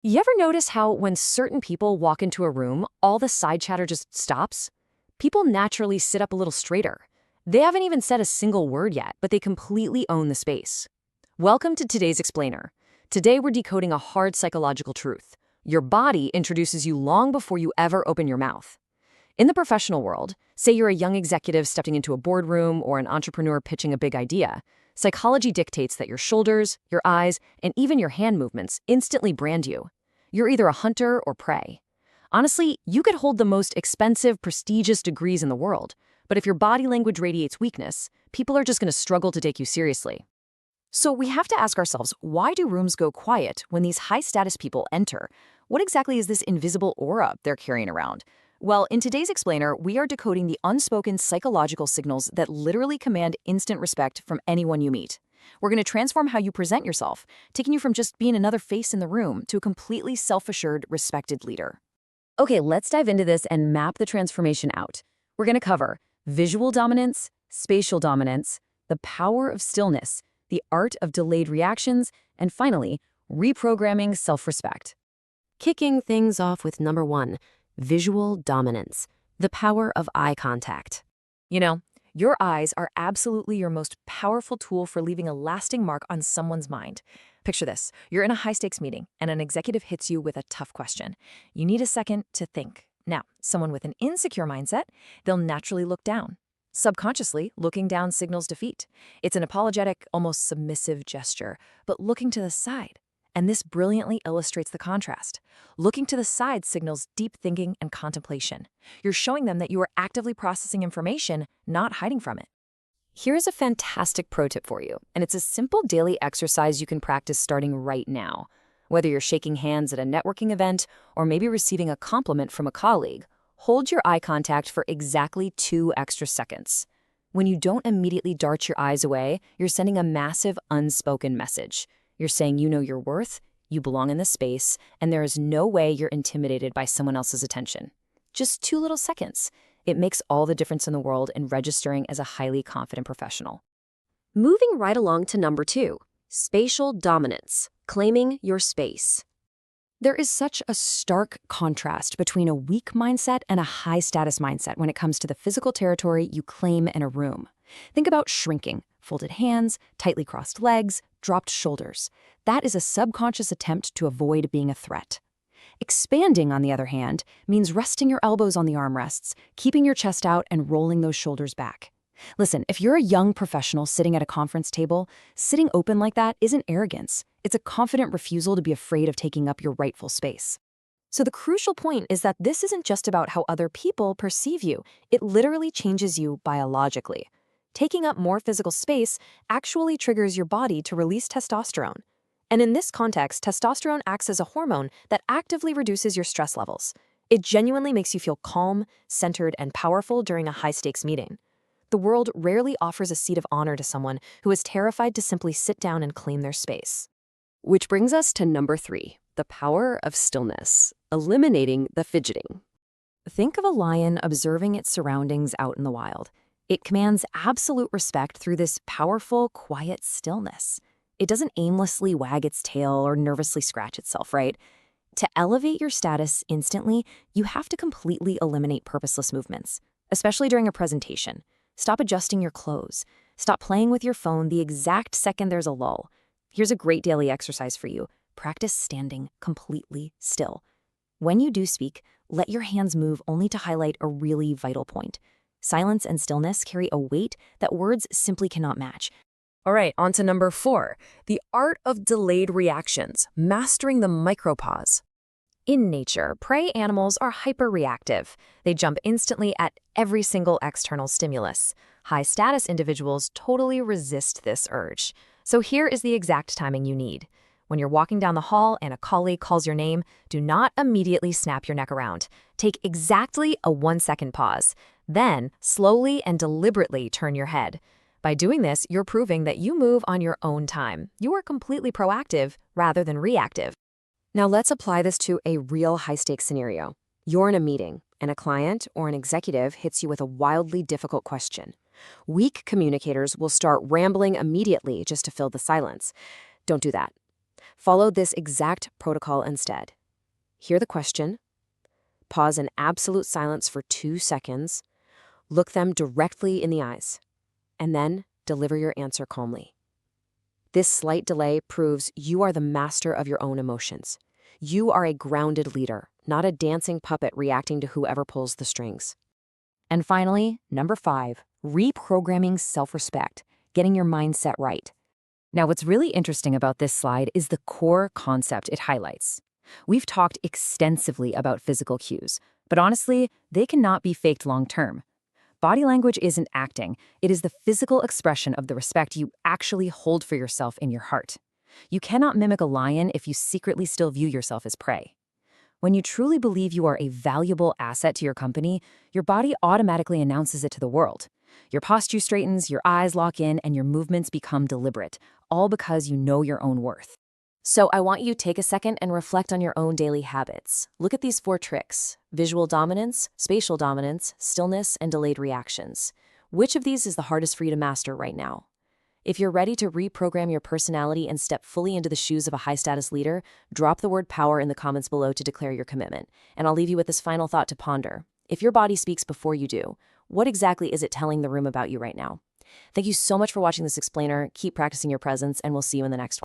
You ever notice how when certain people walk into a room, all the side chatter just stops? People naturally sit up a little straighter. They haven't even said a single word yet, but they completely own the space. Welcome to today's Explainer. Today we're decoding a hard psychological truth. Your body introduces you long before you ever open your mouth. In the professional world, say you're a young executive stepping into a boardroom or an entrepreneur pitching a big idea, psychology dictates that your shoulders, your eyes, and even your hand movements instantly brand you. You're either a hunter or prey. Honestly, you could hold the most expensive, prestigious degrees in the world, but if your body language radiates weakness, people are just going to struggle to take you seriously. So we have to ask ourselves, why do rooms go quiet when these high-status people enter? What exactly is this invisible aura they're carrying around? Well, in today's Explainer, we are decoding the unspoken psychological signals that literally command instant respect from anyone you meet. We're going to transform how you present yourself, taking you from just being another face in the room to a completely self-assured, respected leader. Okay, let's dive into this and map the transformation out. We're going to cover visual dominance, spatial dominance, the power of stillness, the art of delayed reactions, and finally, reprogramming self-respect. Kicking things off with number 1, visual dominance, the power of eye contact. Your eyes are absolutely your most powerful tool for leaving a lasting mark on someone's mind. Picture this. You're in a high-stakes meeting, and an executive hits you with a tough question. You need a second to think. Now, someone with an insecure mindset, they'll naturally look down. Subconsciously, looking down signals defeat. It's an apologetic, almost submissive gesture, but looking to the side. And this brilliantly illustrates the contrast. Looking to the side signals deep thinking and contemplation. You're showing them that you are actively processing information, not hiding from it. Here's a fantastic pro tip for you, and it's a simple daily exercise you can practice starting right now. Whether you're shaking hands at a networking event or maybe receiving a compliment from a colleague, hold your eye contact for exactly 2 extra seconds. When you don't immediately dart your eyes away, you're sending a massive unspoken message. You're saying you know your worth, you belong in this space, and there is no way you're intimidated by someone else's attention. Just 2 little seconds. It makes all the difference in the world in registering as a highly confident professional. Moving right along to number 2, spatial dominance, claiming your space. There is such a stark contrast between a weak mindset and a high-status mindset when it comes to the physical territory you claim in a room. Think about shrinking, folded hands, tightly crossed legs, dropped shoulders. That is a subconscious attempt to avoid being a threat. Expanding, on the other hand, means resting your elbows on the armrests, keeping your chest out, and rolling those shoulders back. Listen, if you're a young professional sitting at a conference table, sitting open like that isn't arrogance. It's a confident refusal to be afraid of taking up your rightful space. So the crucial point is that this isn't just about how other people perceive you. It literally changes you biologically. Taking up more physical space actually triggers your body to release testosterone. And in this context, testosterone acts as a hormone that actively reduces your stress levels. It genuinely makes you feel calm, centered, and powerful during a high-stakes meeting. The world rarely offers a seat of honor to someone who is terrified to simply sit down and claim their space. Which brings us to number 3, the power of stillness, eliminating the fidgeting. Think of a lion observing its surroundings out in the wild. It commands absolute respect through this powerful, quiet stillness. It doesn't aimlessly wag its tail or nervously scratch itself, right? To elevate your status instantly, you have to completely eliminate purposeless movements, especially during a presentation. Stop adjusting your clothes. Stop playing with your phone the exact second there's a lull. Here's a great daily exercise for you. Practice standing completely still. When you do speak, let your hands move only to highlight a really vital point. Silence and stillness carry a weight that words simply cannot match. All right, on to number 4, the art of delayed reactions, mastering the micropause. In nature, prey animals are hyperreactive. They jump instantly at every single external stimulus. High-status individuals totally resist this urge. So here is the exact timing you need. When you're walking down the hall and a colleague calls your name, do not immediately snap your neck around. Take exactly a 1-second pause. Then, slowly and deliberately turn your head. By doing this, you're proving that you move on your own time. You are completely proactive rather than reactive. Now let's apply this to a real high-stakes scenario. You're in a meeting, and a client or an executive hits you with a wildly difficult question. Weak communicators will start rambling immediately just to fill the silence. Don't do that. Follow this exact protocol instead. Hear the question, pause in absolute silence for 2 seconds, look them directly in the eyes, and then deliver your answer calmly. This slight delay proves you are the master of your own emotions. You are a grounded leader, not a dancing puppet reacting to whoever pulls the strings. And finally, number 5, reprogramming self-respect, getting your mindset right. Now, what's really interesting about this slide is the core concept it highlights. We've talked extensively about physical cues, but honestly, they cannot be faked long-term. Body language isn't acting. It is the physical expression of the respect you actually hold for yourself in your heart. You cannot mimic a lion if you secretly still view yourself as prey. When you truly believe you are a valuable asset to your company, your body automatically announces it to the world. Your posture straightens, your eyes lock in, and your movements become deliberate, all because you know your own worth. So I want you to take a second and reflect on your own daily habits. Look at these 4 tricks: visual dominance, spatial dominance, stillness, and delayed reactions. Which of these is the hardest for you to master right now? If you're ready to reprogram your personality and step fully into the shoes of a high-status leader, drop the word power in the comments below to declare your commitment. And I'll leave you with this final thought to ponder. If your body speaks before you do, what exactly is it telling the room about you right now? Thank you so much for watching this explainer. Keep practicing your presence, and we'll see you in the next one.